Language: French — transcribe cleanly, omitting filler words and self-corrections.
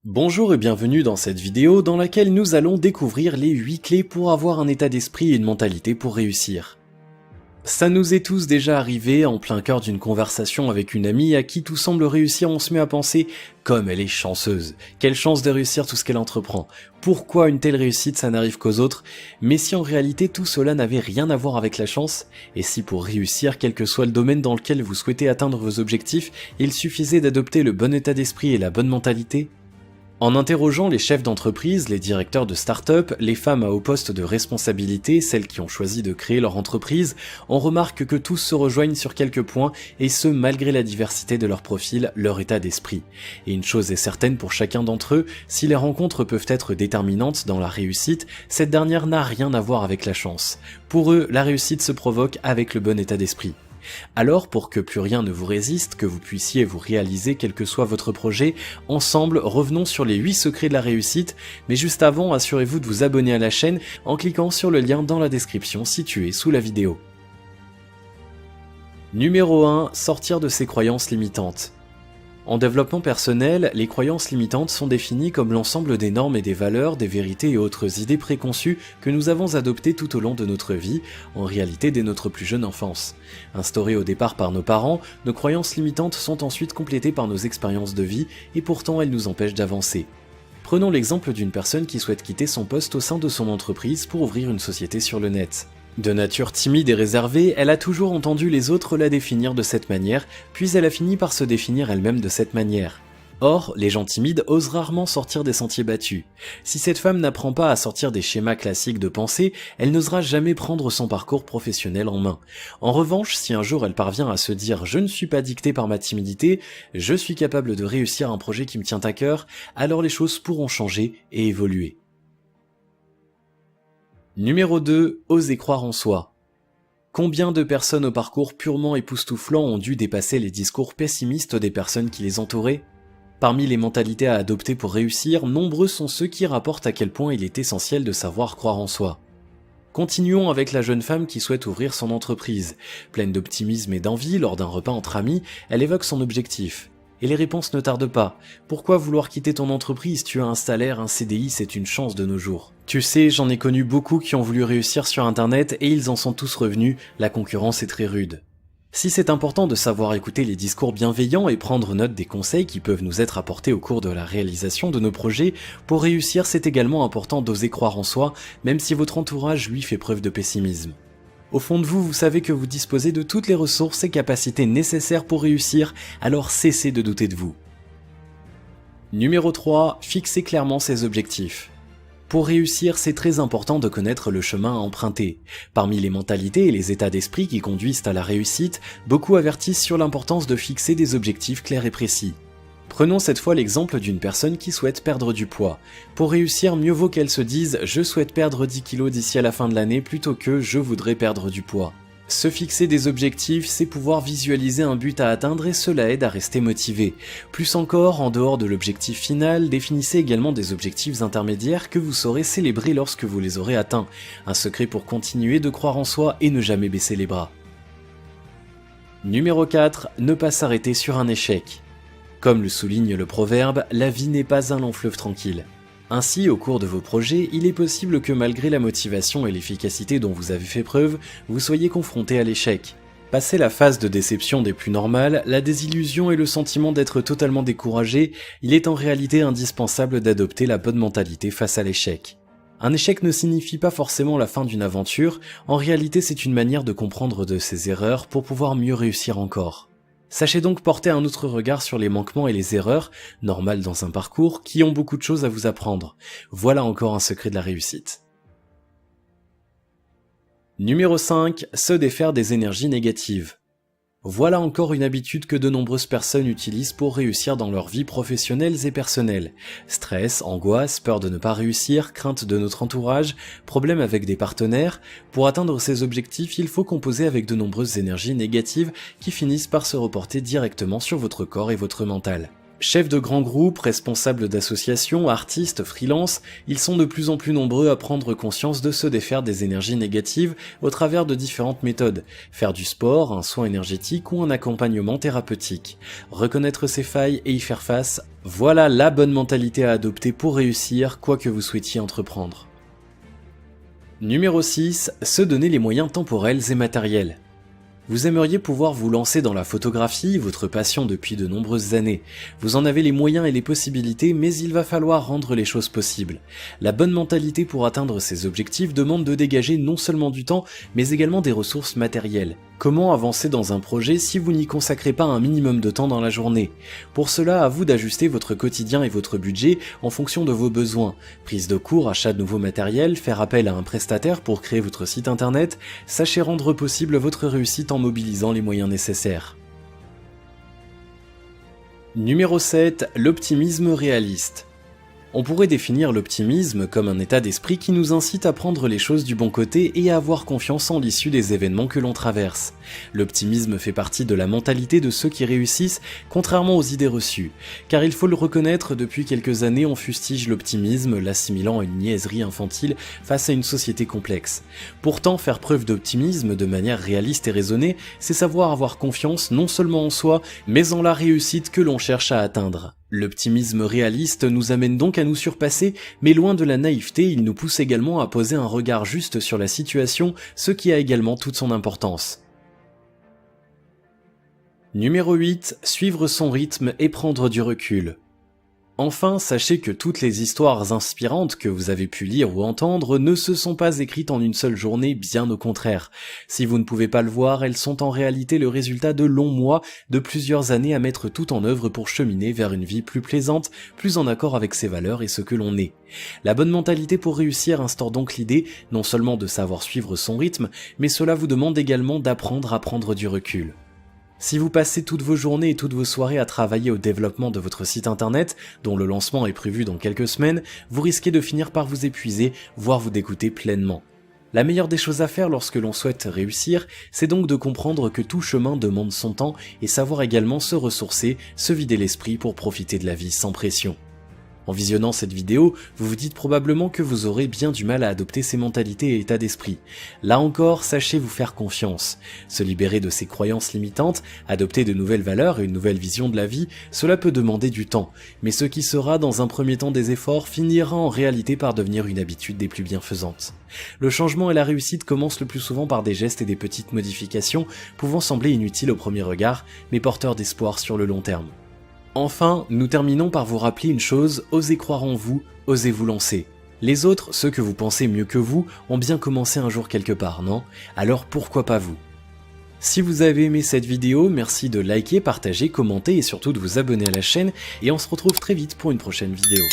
Bonjour et bienvenue dans cette vidéo dans laquelle nous allons découvrir les 8 clés pour avoir un état d'esprit et une mentalité pour réussir. Ça nous est tous déjà arrivé en plein cœur d'une conversation avec une amie à qui tout semble réussir, on se met à penser « comme elle est chanceuse, quelle chance de réussir tout ce qu'elle entreprend, pourquoi une telle réussite ça n'arrive qu'aux autres ?» Mais si en réalité tout cela n'avait rien à voir avec la chance, et si pour réussir quel que soit le domaine dans lequel vous souhaitez atteindre vos objectifs, il suffisait d'adopter le bon état d'esprit et la bonne mentalité ? En interrogeant les chefs d'entreprise, les directeurs de start-up, les femmes à haut poste de responsabilité, celles qui ont choisi de créer leur entreprise, on remarque que tous se rejoignent sur quelques points, et ce malgré la diversité de leur profil, leur état d'esprit. Et une chose est certaine pour chacun d'entre eux, si les rencontres peuvent être déterminantes dans la réussite, cette dernière n'a rien à voir avec la chance. Pour eux, la réussite se provoque avec le bon état d'esprit. Alors, pour que plus rien ne vous résiste, que vous puissiez vous réaliser quel que soit votre projet, ensemble, revenons sur les 8 secrets de la réussite, mais juste avant, assurez-vous de vous abonner à la chaîne en cliquant sur le lien dans la description situé sous la vidéo. Numéro 1. Sortir de ses croyances limitantes. En développement personnel, les croyances limitantes sont définies comme l'ensemble des normes et des valeurs, des vérités et autres idées préconçues que nous avons adoptées tout au long de notre vie, en réalité dès notre plus jeune enfance. Instaurées au départ par nos parents, nos croyances limitantes sont ensuite complétées par nos expériences de vie et pourtant elles nous empêchent d'avancer. Prenons l'exemple d'une personne qui souhaite quitter son poste au sein de son entreprise pour ouvrir une société sur le net. De nature timide et réservée, elle a toujours entendu les autres la définir de cette manière, puis elle a fini par se définir elle-même de cette manière. Or, les gens timides osent rarement sortir des sentiers battus. Si cette femme n'apprend pas à sortir des schémas classiques de pensée, elle n'osera jamais prendre son parcours professionnel en main. En revanche, si un jour elle parvient à se dire « je ne suis pas dictée par ma timidité, je suis capable de réussir un projet qui me tient à cœur », alors les choses pourront changer et évoluer. Numéro 2. Oser croire en soi. Combien de personnes au parcours purement époustouflant ont dû dépasser les discours pessimistes des personnes qui les entouraient ? Parmi les mentalités à adopter pour réussir, nombreux sont ceux qui rapportent à quel point il est essentiel de savoir croire en soi. Continuons avec la jeune femme qui souhaite ouvrir son entreprise. Pleine d'optimisme et d'envie, lors d'un repas entre amis, elle évoque son objectif. Et les réponses ne tardent pas. Pourquoi vouloir quitter ton entreprise? Tu as un salaire, un CDI, c'est une chance de nos jours. Tu sais, j'en ai connu beaucoup qui ont voulu réussir sur internet et ils en sont tous revenus, la concurrence est très rude. Si c'est important de savoir écouter les discours bienveillants et prendre note des conseils qui peuvent nous être apportés au cours de la réalisation de nos projets, pour réussir c'est également important d'oser croire en soi, même si votre entourage lui fait preuve de pessimisme. Au fond de vous, vous savez que vous disposez de toutes les ressources et capacités nécessaires pour réussir, alors cessez de douter de vous. Numéro 3. Fixez clairement ses objectifs. Pour réussir, c'est très important de connaître le chemin à emprunter. Parmi les mentalités et les états d'esprit qui conduisent à la réussite, beaucoup avertissent sur l'importance de fixer des objectifs clairs et précis. Prenons cette fois l'exemple d'une personne qui souhaite perdre du poids. Pour réussir, mieux vaut qu'elle se dise « je souhaite perdre 10 kilos d'ici à la fin de l'année » plutôt que « je voudrais perdre du poids ». Se fixer des objectifs, c'est pouvoir visualiser un but à atteindre et cela aide à rester motivé. Plus encore, en dehors de l'objectif final, définissez également des objectifs intermédiaires que vous saurez célébrer lorsque vous les aurez atteints. Un secret pour continuer de croire en soi et ne jamais baisser les bras. Numéro 4. Ne pas s'arrêter sur un échec. Comme le souligne le proverbe, la vie n'est pas un long fleuve tranquille. Ainsi, au cours de vos projets, il est possible que malgré la motivation et l'efficacité dont vous avez fait preuve, vous soyez confronté à l'échec. Passé la phase de déception des plus normales, la désillusion et le sentiment d'être totalement découragé, il est en réalité indispensable d'adopter la bonne mentalité face à l'échec. Un échec ne signifie pas forcément la fin d'une aventure, en réalité c'est une manière de comprendre de ses erreurs pour pouvoir mieux réussir encore. Sachez donc porter un autre regard sur les manquements et les erreurs, normales dans un parcours, qui ont beaucoup de choses à vous apprendre. Voilà encore un secret de la réussite. Numéro 5. Se défaire des énergies négatives. Voilà encore une habitude que de nombreuses personnes utilisent pour réussir dans leurs vies professionnelles et personnelles. Stress, angoisse, peur de ne pas réussir, crainte de notre entourage, problèmes avec des partenaires. Pour atteindre ces objectifs, il faut composer avec de nombreuses énergies négatives qui finissent par se reporter directement sur votre corps et votre mental. Chefs de grands groupes, responsables d'associations, artistes, freelance, ils sont de plus en plus nombreux à prendre conscience de se défaire des énergies négatives au travers de différentes méthodes. Faire du sport, un soin énergétique ou un accompagnement thérapeutique. Reconnaître ses failles et y faire face, voilà la bonne mentalité à adopter pour réussir quoi que vous souhaitiez entreprendre. Numéro 6. Se donner les moyens temporels et matériels. Vous aimeriez pouvoir vous lancer dans la photographie, votre passion depuis de nombreuses années. Vous en avez les moyens et les possibilités, mais il va falloir rendre les choses possibles. La bonne mentalité pour atteindre ces objectifs demande de dégager non seulement du temps, mais également des ressources matérielles. Comment avancer dans un projet si vous n'y consacrez pas un minimum de temps dans la journée? Pour cela, à vous d'ajuster votre quotidien et votre budget en fonction de vos besoins. Prise de cours, achat de nouveaux matériels, faire appel à un prestataire pour créer votre site internet, sachez rendre possible votre réussite en mobilisant les moyens nécessaires. Numéro 7. L'optimisme réaliste. On pourrait définir l'optimisme comme un état d'esprit qui nous incite à prendre les choses du bon côté et à avoir confiance en l'issue des événements que l'on traverse. L'optimisme fait partie de la mentalité de ceux qui réussissent, contrairement aux idées reçues. Car il faut le reconnaître, depuis quelques années on fustige l'optimisme, l'assimilant à une niaiserie infantile face à une société complexe. Pourtant, faire preuve d'optimisme de manière réaliste et raisonnée, c'est savoir avoir confiance non seulement en soi, mais en la réussite que l'on cherche à atteindre. L'optimisme réaliste nous amène donc à nous surpasser, mais loin de la naïveté, il nous pousse également à poser un regard juste sur la situation, ce qui a également toute son importance. Numéro 8. Suivre son rythme et prendre du recul. Enfin, sachez que toutes les histoires inspirantes que vous avez pu lire ou entendre ne se sont pas écrites en une seule journée, bien au contraire. Si vous ne pouvez pas le voir, elles sont en réalité le résultat de longs mois, de plusieurs années à mettre tout en œuvre pour cheminer vers une vie plus plaisante, plus en accord avec ses valeurs et ce que l'on est. La bonne mentalité pour réussir instaure donc l'idée, non seulement de savoir suivre son rythme, mais cela vous demande également d'apprendre à prendre du recul. Si vous passez toutes vos journées et toutes vos soirées à travailler au développement de votre site internet, dont le lancement est prévu dans quelques semaines, vous risquez de finir par vous épuiser, voire vous dégoûter pleinement. La meilleure des choses à faire lorsque l'on souhaite réussir, c'est donc de comprendre que tout chemin demande son temps et savoir également se ressourcer, se vider l'esprit pour profiter de la vie sans pression. En visionnant cette vidéo, vous vous dites probablement que vous aurez bien du mal à adopter ces mentalités et états d'esprit. Là encore, sachez vous faire confiance. Se libérer de ces croyances limitantes, adopter de nouvelles valeurs et une nouvelle vision de la vie, cela peut demander du temps. Mais ce qui sera dans un premier temps des efforts finira en réalité par devenir une habitude des plus bienfaisantes. Le changement et la réussite commencent le plus souvent par des gestes et des petites modifications, pouvant sembler inutiles au premier regard, mais porteurs d'espoir sur le long terme. Enfin, nous terminons par vous rappeler une chose, osez croire en vous, osez vous lancer. Les autres, ceux que vous pensez mieux que vous, ont bien commencé un jour quelque part, non? Alors pourquoi pas vous? Si vous avez aimé cette vidéo, merci de liker, partager, commenter et surtout de vous abonner à la chaîne, et on se retrouve très vite pour une prochaine vidéo.